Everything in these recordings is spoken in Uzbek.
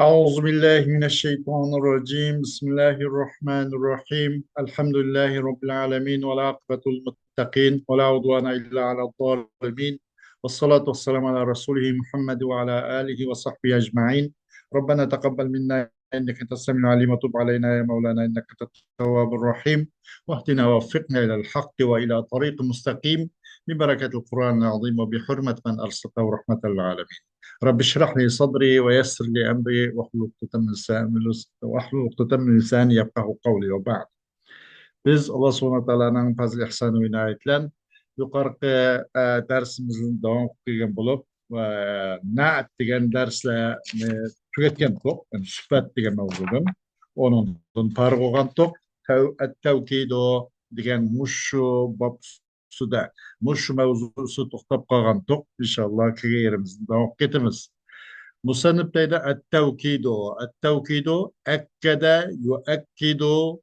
أعوذ بالله من الشيطان الرجيم بسم الله الرحمن الرحيم الحمد لله رب العالمين والعاقبة للمتقين ولا عدوان إلا على الظالمين والصلاة والسلام على رسوله محمد وعلى آله وصحبه أجمعين. ربنا تقبل منا إنك أنت السميع العليم وتب علينا يا مولانا إنك أنت التواب الرحيم واهدنا ووفقنا إلى الحق وإلى طريق مستقيم ببركة القرآن العظيم وبحرمة من أرسلته رحمة للعالمين. رب اشرح لي صدري ويسر لي أمري واحلل عقدة من لساني يفقه قولي وبعد. Biz Allah subhanahu ta'alaның fazl ihsanı ve inayetiyle yukarıki dersimizin devam ettiğim bulup naat degan derslerni tugatgan tok, yani sühbat degan mavzudan. Onundan farq olgan tok, at-tawkidu degan mushu bab suda, mushu mavzusu to'xtab qolgan tok. İnşallah kariyerimizde devam etimiz. Musannif deydi et-tevkidu. Et-tevkidu ekkede yuekkidu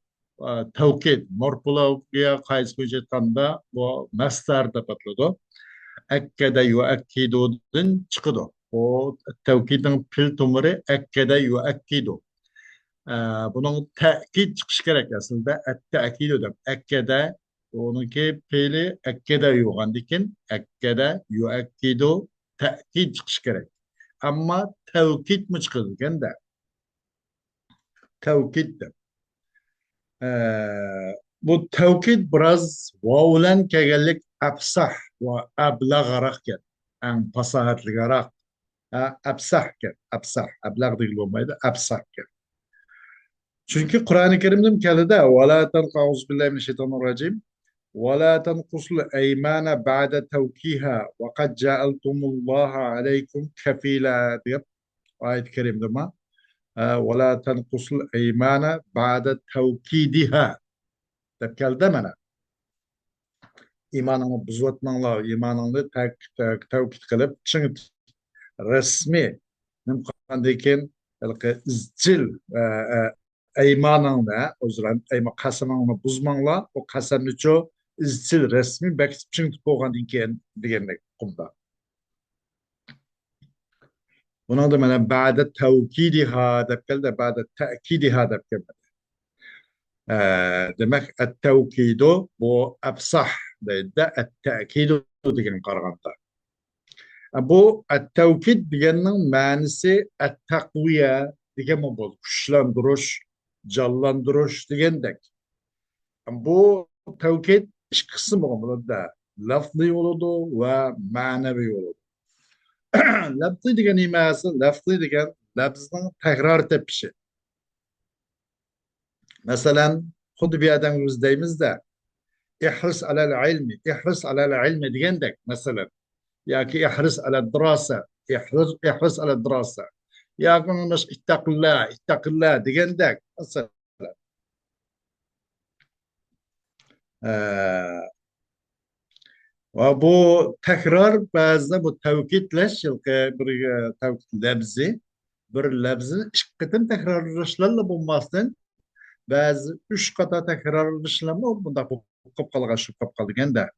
tevkid. Morfologiya qaysi ko'rsatganda bu mastar deb ataladi. Ekkede yuekkidudan chiqadi. Bu tevkidning fil tumuri ekkede yuekkidu. Bunun ta'kid chiqishi kerak aslida. Et-ta'kidu deb. Ekkede onunki fili ekkede yo'g'andikin ekkede yuekkidu ta'kid chiqishi kerak. Ama tevkid mi çıkılırken de tevkid de. Bu tevkid biraz vavlen kegelik absah ve ablağarak gel. En fasahatlıgarak. Absah gel. Absah. Ablağ değil olmaydı. Absah gel. Çünkü Kur'an-ı Kerim'de kelide وَلَا تَنْقَعُزْ بِاللّٰهِ مِنَ الشَّيْطَانِ الرَّجِيمِ وَلَا تَنْقُصُوا الْاَيْمَانَ بَعْدَ تَوْكِيهَا وَقَدْ جَعَلْتُمُ اللّٰهَ عَلَيْكُمْ كَفِيلًا diye ayet-i kerimde ma وَلَا تَنْقُصُوا الْاَيْمَانَ بَعْدَ تَوْكِيدِهَا deb keldi mana. İmanını buzlatmanglar, imanını tevkid qilib, ching rasmiy nimqandikin izchil aymaningni o'zran qasamingni buzmanglar, o qasamni cho izchil rasmiy bekitib ching bo'lgandan keyin degandek qumda. Bunun da mana ba'da tevkidiha deb keldi, ba'da ta'kidiha deb keldi. Demek et-tevkidu bu afsah deydi, et-ta'kidu degan qaraganda. Bu et-tevkid deganning ma'nisi et-taqviya degan bo'ldi. Kuchlandirish, jonlantirish degandek. Bu tevkid ikki qism bo'ladi. Lafziy bo'ladi va ma'naviy bo'ladi. Lafziy degan nimasi? Lafziy degan lafzning takror tepishi. Mesela xuddi bir adamımız deymiz de ihris alel ilmi, ihris alel ilmi degandek mesela. Yoki ihris alel dirasa, ihris alel dirasa. Yoki unash ittaqillah, ittaqillah degandek mesela. Va bu tekrar ba'zida bu tavkidlash bir tavkid labzi, bir labzni ikki qatim takrorlashlarla bo'lmasdan bazı üç kata tekrarlanışlama bunda kopkalga şu kopkalganda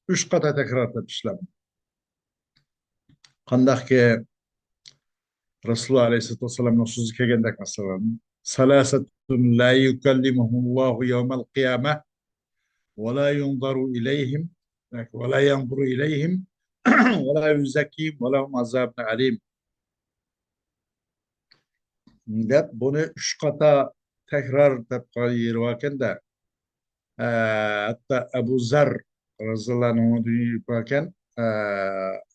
üç kata tekrarlanışlama. Kandak ki Resulullah Aleyhisselatü Vesselam'ın sözü kelgendek mesela salasetun la yukallimuhumullahu yevmel kıyameh ve la yunzaru ileyhim ve la yanzuru ileyhim ve la yuzakkihim ve lahum azabun alim. Deb bunu üç kata tekrar deb yeri de hatta Ebu Zer radıyallahu anh'u yaparken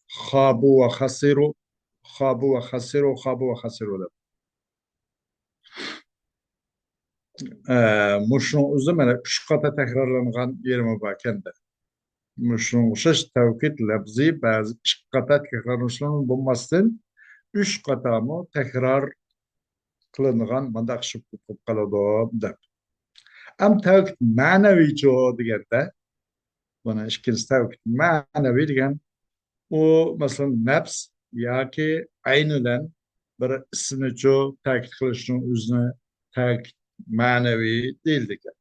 habu ve hasiru habu ve hasiru habu ve hasiru deb. Muşun o'zi mana üç kata tekrarlangan yerimi bakan de. Muşun o'xshash tavkid labzi ba'zi ikki kata tekrarlanishlar bo'lmasdan üç kata mı tekrar qilingan mandaq shu bo'lib qoladi deb. Am tavkid ma'naviy deganda buni ikkinchi tavkid ma'naviy degan u masalan nafs yoki aynidan bir ismni ta'kid qilishning o'zini ta'kid ma'naviy deyildi ekan.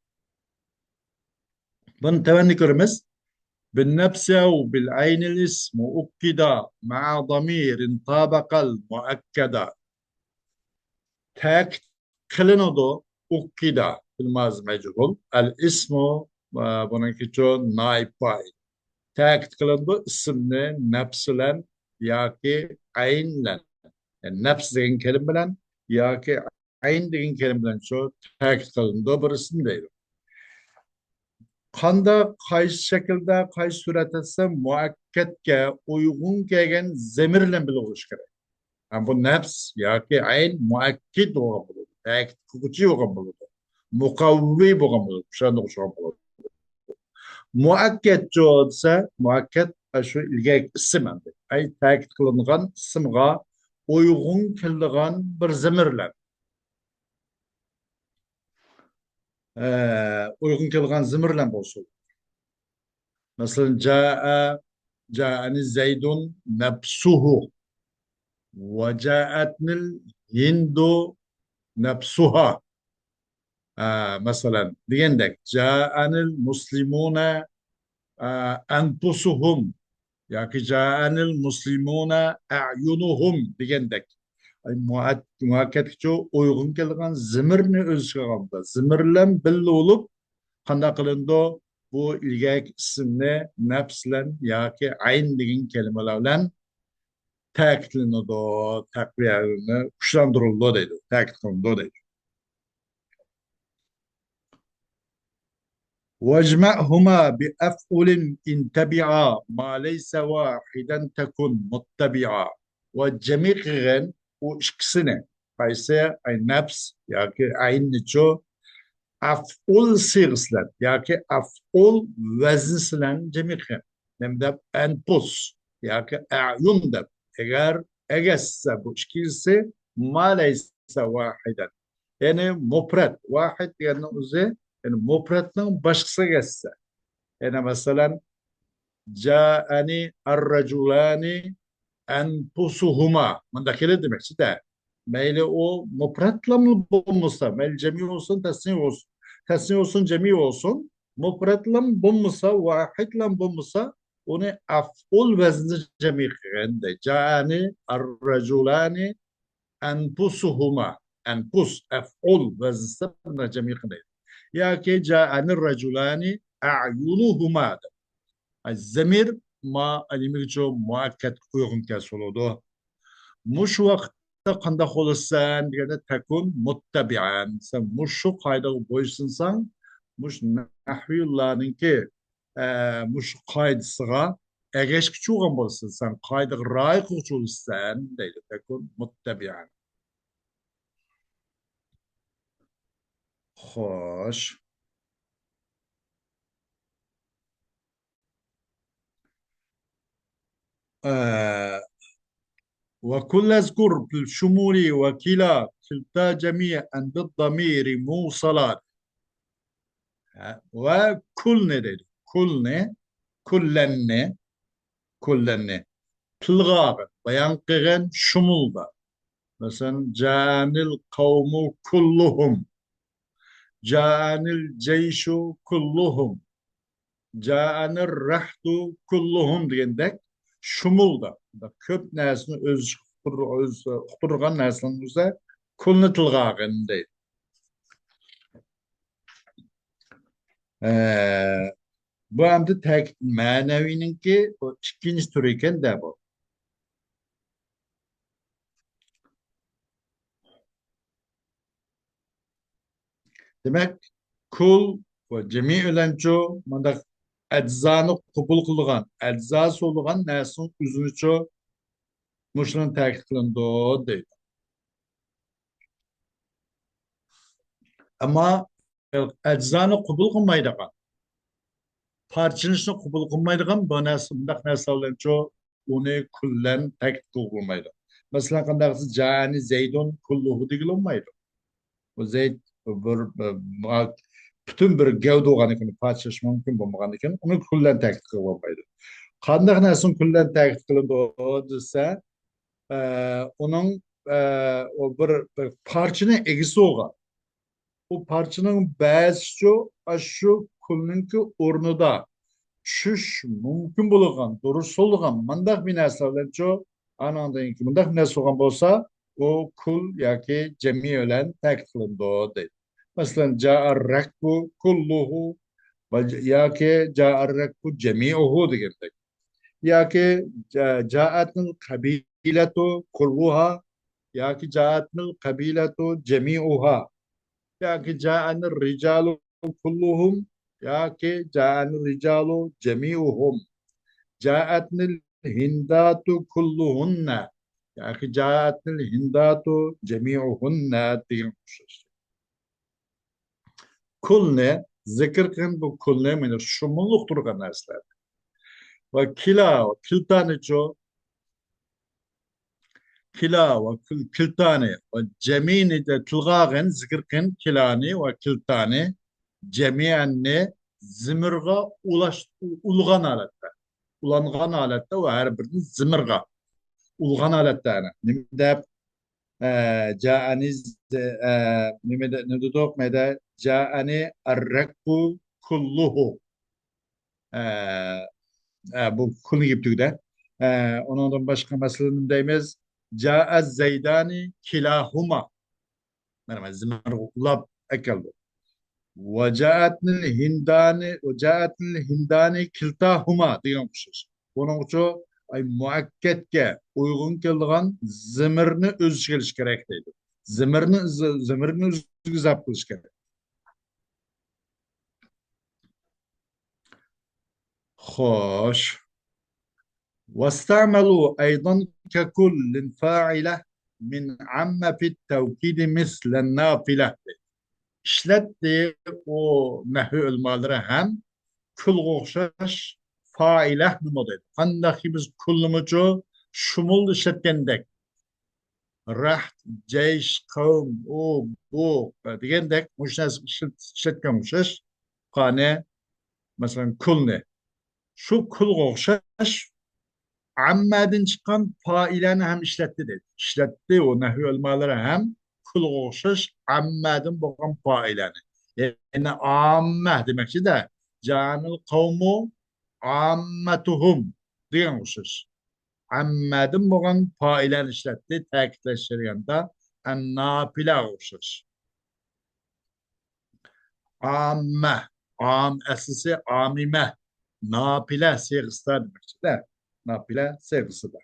Buni tavanni ko'ramiz. بالنفس أو بالعين الاسم أكد مع ضمير طابق المؤكد. تاك كلينودو أكد في الماضي مجهول الاسم بنكتشو نايب باي. تاك كلينودو اسمنا نفسلا ياكي عين لن. يعني نفس دين كلمة لن ياكي عين دين كلمة لن شو تاك كلينودو برسم değil. Kanda kayış şekilde kayış suret etse muakketke uygun gelen zemirle bile oluş gerek. Yani bu nefs ya ki ayn muakkid olan buludu. Takit kukucu olan buludu. Mukavvi olan buludu. Şöyle oluşan buludu. Muakked olsa muakked şu ilgek isim endi. Ay takit kılıngan isimga uygun kılıngan bir zemirle. Uygun kılıngan zemirle bolsun. Mesela جاءني زيد نفسه وجاءتني الهند نفسها. مثلا ديندك جاءني المسلمون أنفسهم يعني جاءني المسلمون أعينهم ديندك muhakkak şu uygun kelgan zimirini öz çıkardı. Zimirlen belli olup kanda kılındı bu ilgek isimli nefslen ya ki ayn degen kelimelerle ta'kidlanadi, taqviyarini kuchlantirildi deydi, ta'kid qilindi deydi. واجمعهما بأفعل إن تبعا ما ليس واحدا تكن متبعا. والجميع غن وشكسنة فايسة أي نفس يعني أي نتشو أفعل سيغسلن يعني أفعل وزنسلن جميع غن نمدب أنفس يعني أعين دب eğer egesse bu ikisi ma leyse vahiden. Yani mufret. Vahid yani uze yani mufretnin başkası gelse. Yani mesela ca'ani ar-raculani enfusuhuma. Mındakile demek işte. Meyle o mufretle mi bulmuşsa, meyle cemi olsun, tesni olsun. Tesni olsun, cemi olsun. Mufretle mi bulmuşsa, vahitle mi bulmuşsa onu af'ul vezni cemi kırında. Ca'ani ar-raculani enfusuhuma. Enfus, af'ul vezni cemi kırında. Ya ki ca'ani ar-raculani a'yunuhuma. الزمير ما الميجو مؤكد قيغن كسولودو مش وقت قند خلصان ديانا تكون متبعا سن مش شو قايدة بويسنسان مش نحوي الله ننكي مش قايد صغا اغيش كچوغن بولسنسان قايد راي قوچولسان ديانا تكون متبعا. خوش آه وكل اذكر في الشمول وكلا كلتا جميعا بالضمير موصلات. وكل dedi. Kul ne? Kullen ne? Tılgağı. Bayan kıgen şumulda. Mesela canil kavmu kulluhum. Canil ceyşu kulluhum. Canil rahtu kulluhum diyendek şumulda. Köp nesini öz kuturgan nesinin üzere kulni tılgağın deydi. Bu hem de tek manevinin ki o ikinci türü iken de bu. Demek kul ve cemi ölenço mandak eczanı kubul kılgan, eczası olgan nesin üzünü ço muşlun takip kılındı deydi. Ama eczanı kubul kılmaydıgan, parçanışını kubul kılmaydıgan bu nesin, bundak nesin ölenço onu kullen takip kılmaydı. Mesela kandaksı cani zeydun kulluhu digil olmaydı. O zeyd bir bütün bir gavda olganligini parçalash mumkin bo'lmagandan uni kullan ta'kid qilib bo'lmaydi. Qanday narsa kullan ta'kid qilindi desa, uning o bir parchani egisi bo'lgan. O parchaning ba'zi shu kulninki o'rnida tushunish mumkin bo'lgan durust bo'lgan mandaq bir narsa bilan anandan ki mundaq bir narsa bo'lgan bo'lsa u kul yoki jami bilan ta'kid qilindi deydi. Masalan ja'ar rakbu kulluhu yoki ja'ar rakbu jami'uhu degandek yoki ja'atnil qabilatu kulluha yoki ja'atnil qabilatu jami'uha yoki ja'anir rijalu kulluhum yoki ja'anir rijalu jami'uhum ja'atnil hindatu kulluhunna yoki ja'atnil hindatu jami'uhunna degan o'xshash. Kulni zikr qilgan bu kulni mana shumulluq turgan narsalar. Va kiltanicho kila va kiltani va jamini de tilg'ag'in zikr qilgan kilani va kiltani jamianni zimirga ulg'an holatda ulangan holatda va har birini zimirga ulg'an holatda nima deb ja'ani nima dedik mayda ja'ani arrakbu kulluhu bu kul gibi tüyde. Ondan başka meselenin deyimiz Ca'az zeydani kilahuma. Merhaba zimar ulab ekeldi. Ve ca'atnil hindani kiltahuma diyormuşuz. Bunun için ay muakketke uygun kıldıgan zimirini öz işgeliş gerek deydi. Zimirini öz zapkılış gerek. Hoş. واستعملوا أيضا ككل فاعلة من عم في التوكيد مثل النافلة işletti o nehü ilmaları hem kul okşaş faile nima deydi. Qandaki biz kullumucu şumul işletgendek raht, ceyş, kavm, o, bu degandek muşnas işletkenmişiz. Qane mesela kulne. Şu kul okşaş ammadin çıkan faileni hem işletti dedi. İşletti o nehvi elmaları hem kul oluşuş ammadin bakan faileni. Yani amme demekçi de canil kavmu ammetuhum diyen oluşuş. Ammadin bakan faileni işletti. Tekitleştiriyende en nafile oluşuş. Amme, esası amime, nafile siyagısta demekçi de. Nafile sevgisi de.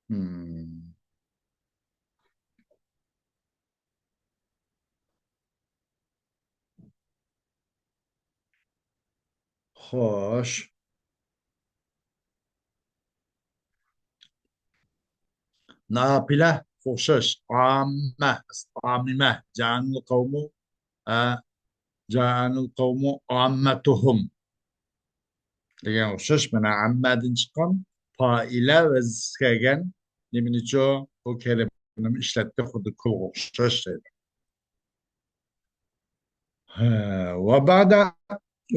Hmm. Hoş. Nafile hoşuş. Amime. Canil kavmu ammetuhum. Degan hoşuş. Bana ammedin çıkan faile ve zikegen niminiço o kelimenin işletti kudu kul hoşuş dedi. وبعد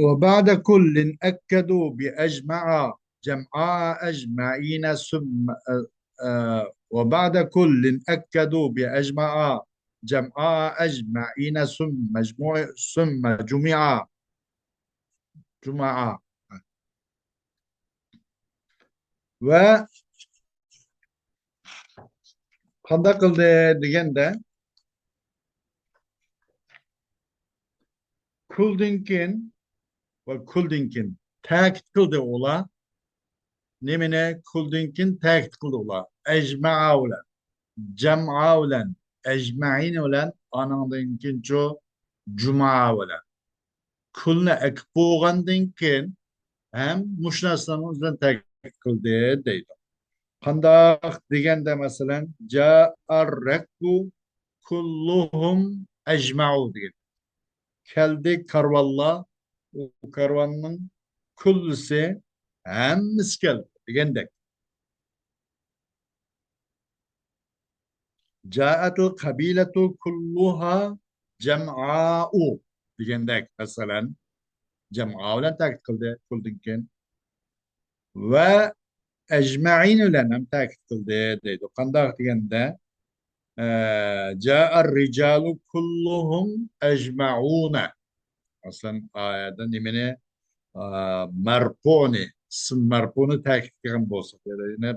وبعد كل أكدوا بأجمع جمعاء أجمعين وبعد كل أكدوا بأجمع جمعاء أجمعين ثم جمعا ve kanda kıldı degende kuldinkin takit kıldı ola nemine kuldinkin takit kıldı ola ecma'a ulan cem'a ulan ecma'in ulan anandinkin ço cuma ulan kulne ekbuğandinkin hem muşnaslamızdan takit kıldı deydi. Kandak degende mesela ca'ar rekbu kulluhum ecma'u diye. Keldi karvalla o karvanın kullusi hem miskel degende. Ca'atul kabiletu kulluha cem'a'u degende mesela cem'a ile takip kıldı kuldinken ve ecma'in ile hem takip kıldı deydi. Kandak degende جاء الرجال كلهم أجمعون. Aslında ayette nimine marpuni ism marpuni ta'kidlagan bo'lsa yine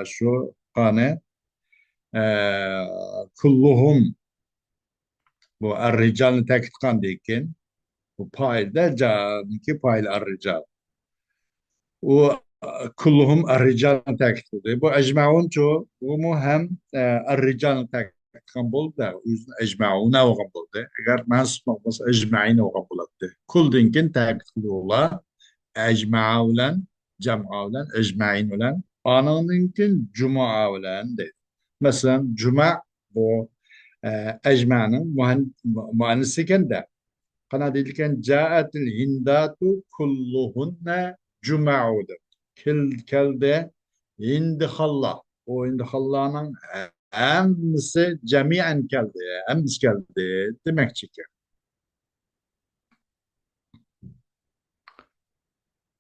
şu qani kulluhum bu ar-ricalni ta'kidlagan ekan bu payda canki paylı ar-rical و كلهم الرجال تاكتو bu ecmaun çoğu bu mu hem الرجال تاكتkan boldu yüzün ecmauna oğan boldu eğer mensup olmasa ecmain oğan buladı kul dinkin takitkili ola ecmaa ulan cem'a ulan ecmain ulan ananınkin cuma ulan de mesela cuma bu ecmanın muannisiken de kana dedilken ca'atil hindatu kulluhunne cuma'udur. Kelde indi halla. O indi hallanın hemsi cemiyen geldi. Hems geldi. Demek ki.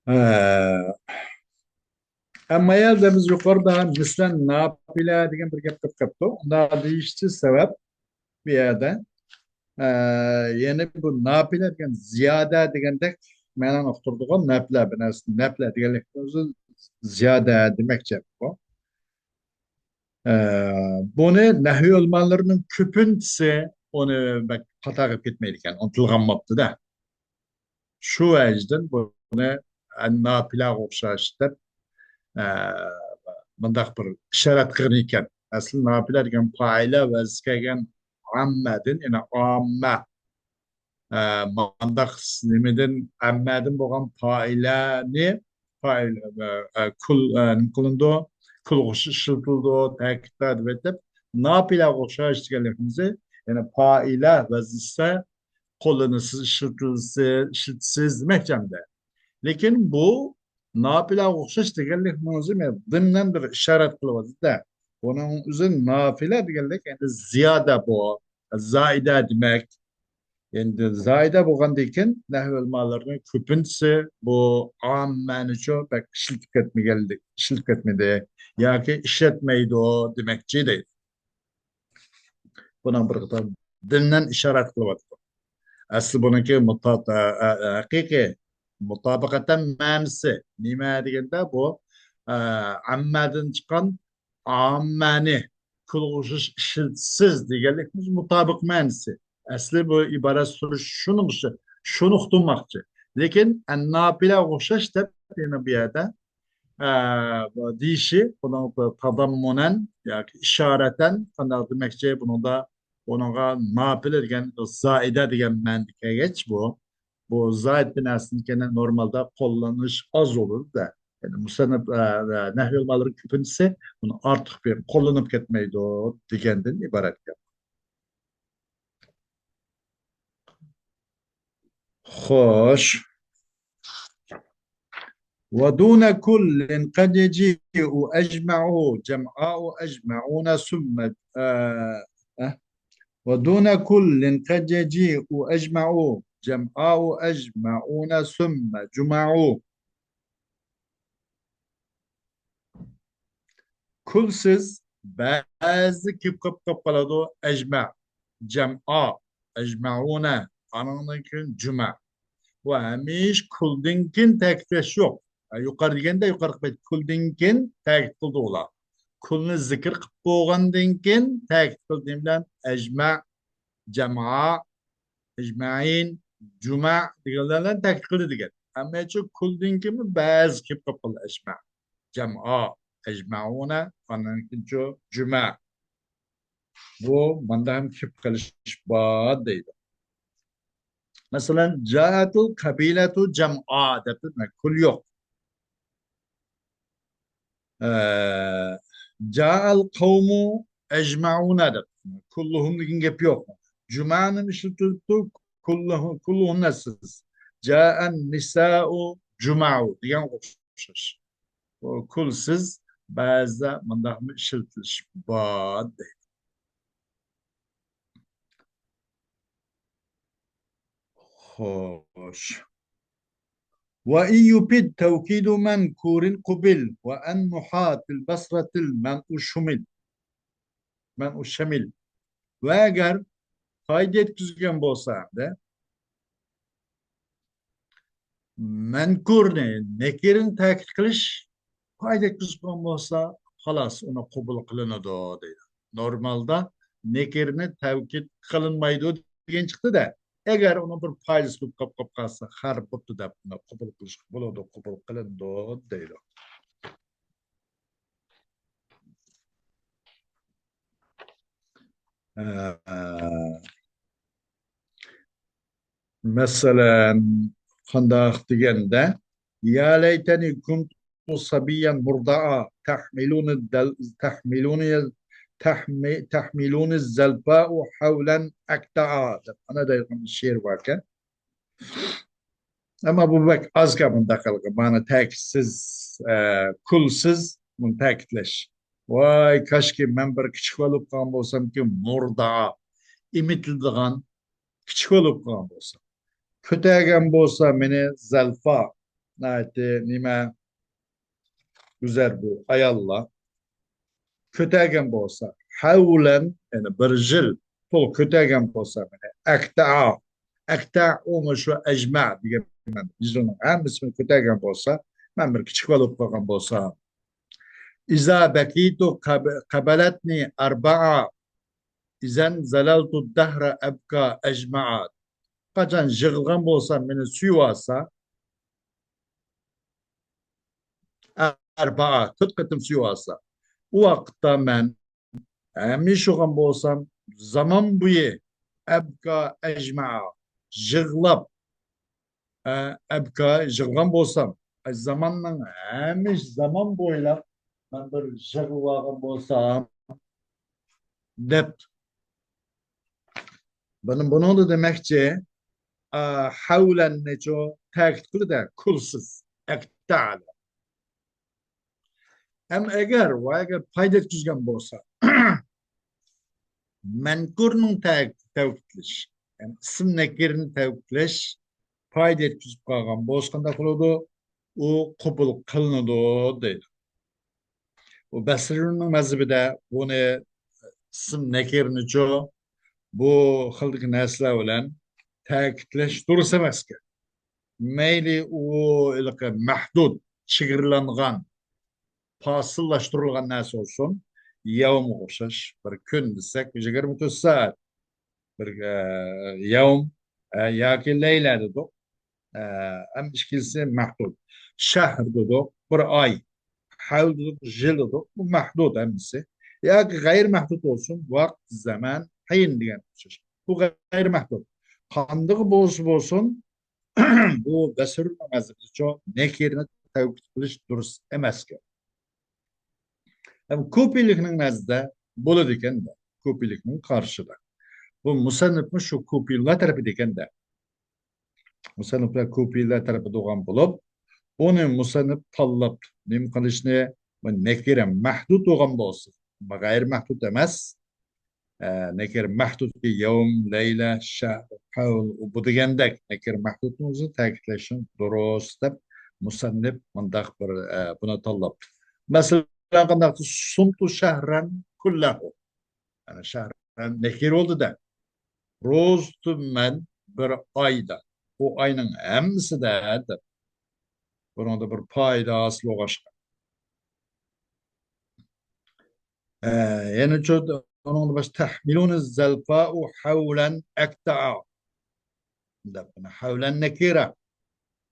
Ee, Ama yazımız yukarıda mislen nafile diyen bir gap kaptı. Onda değişti sebep bir yerde. Ee, Yani bu nafile diyen ziyade diyen de menen oturduğum nafile binasın. Nafile diyen ziyade demekçe bu. Bunu nehy olmalarının köpüntüsü onu bak hata kılıp gitmeydiken unutulganmaptı da. Şu vecden bunu nafile okşaştır. Ee, Mındaq bir işaret kırın iken. Asıl nafile diyen faile ve zikegen ammadin, yani amma mandaq nimeden ammadin boğan failani fail kul kulundo kul şıltıldı takipte edip napila koşa iştigalimizi yani faile vazifse kolunu şıltılsı şıltsız demekçemde. Lekin bu napila koşa iştigalimizi dimden bir işaret kılıyoruz da onun üzerine nafile diyelim yani ziyade bu zaide demek. Endi zayda bo'lgandan nahv ilmlarini ko'pincha bu ammani bak ishlatib ketmaganlik ishlatib ketmadi yoki ishlatmaydi demakchi deydi buni bir qator dildan ishorat qilyapti asli buniki haqiqiy mutabaqatan ma'nisi nima deganda bu ammadan chiqqan ammani qilg'ushish ishilsiz deganlik mutobiq ma'nisi asli bu iborat surish shuni uqtirmoqchi lekin annopila o'xshash deb yana bu yerda deyishi buni tadammunan yoki ishoradan qanday demakchi bunida bunga nopila degan zoida degan ma'noga kelgach bu zoid binasini normalda qo'llanish oz olurda yani musannif nahiy ilmlari ko'pincha buni ortiq bir qo'llanib ketmaydi degandan iborat gap. Xo'sh. ودون كل قد يجيء أجمعه جمعاء أجمعون ثم ودون كل قد يجيء أجمعه جمعاء أجمعون ثم جمعوا kulsiz bazı kip kalado ecma cem'a ecmauna ananınkin cuma ve hemiş kuldinkin tekfeş yok yukarı degende yukarı kıpet kuldinkin tekit kıldı ola kulni zikir kıp boğandinkin tekit kıldığım bilen ecma cem'a ecmain cuma diyorlar tekit kıldı digen ama çok kuldinkin bazı kip kapalı ecma cem'a ecmauna ananınkin cuma bu manda hem kip kılış bağ deydi. Mesela ca'atul kabiletu cem'a demek kul yok. Ca'al kavmu ecma'una demek. Kulluhum digin gep yok. Cuma'nın işi tuttu kulluhum nasız. Ca'an nisa'u cuma'u diyen okşaş. O kulsuz bazı manda hem işiltiş bağ deydi. Hoş. وإن يبد توكيد منكور قبل وأن محاة البصرة منء شمل وأجر kaydet düzgün bolsa da Menkurni nekirin ta'kid qilish foyda ko'zgan bo'lsa, xolos uni qabul qilinadi deydi. Normalda nekirni tavkid qilinmaydi degan chiqdi-da. Agar uni bir foyz bo'lib qolib qolsa, har bo'pti deb uni qabul qilish bo'ladi, qabul qilindi deydi. Mesela قنداق degende ya leyteni kuntu sabiyan murda'a tahmiluni zelfa'u havlen akta'a. Ana da bir şiir varken. Ama bu bak az kabında kaldı. Bana teksiz, kulsuz bunu tekitleş. Vay kaşki ben bir küçük olup kan bolsam ki murda'a imitildiğin küçük olup kan bolsam. Kötegen bolsa meni zelfa nayeti nime güzel bu ayalla kötegen bolsa havlen yani bir jil pul kötegen bolsa meni akta'a onu şu ecma diye ben biz onun hem ismi kötegen bolsa ben bir küçük olup bakan bolsa İza bekitu kabaletni arba'a izen zalaltu dahra ebka ecma'a kaçan jığılgan bolsa meni suyuasa arba'a kıt kıtım suyuasa o vakitte ben emiş olan bolsam zaman buyu ebka ecma'a jığlap ebka jığlan bolsam zamanla emiş zaman boylap ben bir jığlagan bolsam dep benim bunu da demekçe havlen neço takit kılı da kulsuz ektal hem eğer paydet düzgen bolsa menkurun tevkitleş. Yani isim nekirini tevkitleş. Payda etkizip kalgan bozkanda kılıdı. O kubul kılınıdı deydi. O Basri'nin mezhebi de bunu isim nekirini çoğu bu kıldık nesle olan tevkitleş dursa meske. Meyli o ilke mahdud, çigirlangan, pasıllaştırılgan nes olsun. Yavım okşaş. Bir gün desek, 20 saat. Bir yevm yoki leyla dedik. Hem işkilsi mahdud. Şahr dedik. Bir ay. Havl dedik. Jil dedik. Bu mahdud hemisi. Yoki gayr mahdud olsun. Vakt, zaman, hayin degan söz. Bu gayr mahdud. Qandığı bolsun bu Basir namazıbızca nekirni tavkid qilish durust emas. Hem ko'piylikning nazdida bo'ladi ekanda. Ko'piylikning qarshida. Bu musannifni shu ko'piylar tarafida ekanda. Musanniflar ko'piylar tarafida bo'lgan bo'lib, uni musannif tanlab nima qilishni nekira mahdud bo'lgan bo'lsin. G'ayr mahdud emas. Nekir mahdudki yevm, leyla, shahr, hawl bu degandek nekir mahdudni o'zi ta'kidlashim durust deb musannif mundaq bir buni tanlab. Masalan, qanday sumtu shahran kullahu. Yani şehren nekir oldu da roz tümmen bir ayda o ayının hemsi de bunun da bir payda aslı oğaşka. Yani çok onun da baş tahmilun zelfa'u havlen ekta'a da havlen nekira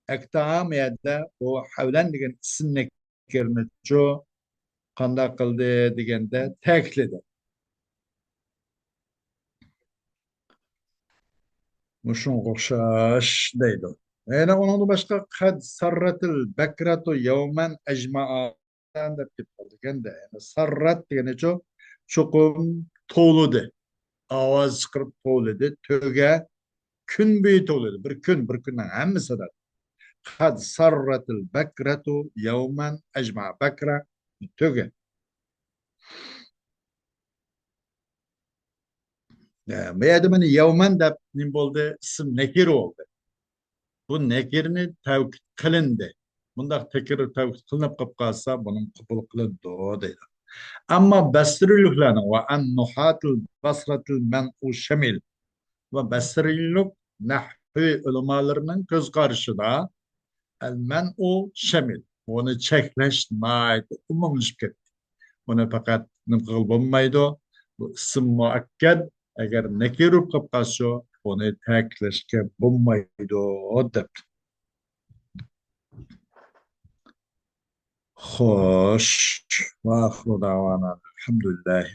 ekta'a meyada o havlen degen isim nekirini çok kanda kıldı degende tekledi. Muşun okşaş deydi. Yani onun da başka kad sarratil bekratu yevmen ecma'a da tipaldı kendi. Yani sarrat yani çokum toğludu. Avaz çıkarıp toğludu. Töge gün büyü toğludu. Bir günden hemmisi de. Kad sarratil bekratu yevmen ecma'a. Bekra töge. Meğer yevmen de ne oldu? İsim nekir oldu. Bu nekirini tevkid kılındı. Bunda tekrar tevkid kılınıp kalsa bunun kabul kılındı o değil. Ama Basriliklerin ve an nuhatul basratul men'u şemil ve Basrilik nahvi ulemalarının göz karşıda المنع şemil. Onu çekleş nait umumlaşıp ketdi. Onu fakat nımkıl bulmaydı. Bu isim muakked eğer nekirup kapkası onu tekleşke bulmaydı dep. Hoş. Ve ahlu davana. Elhamdülillahi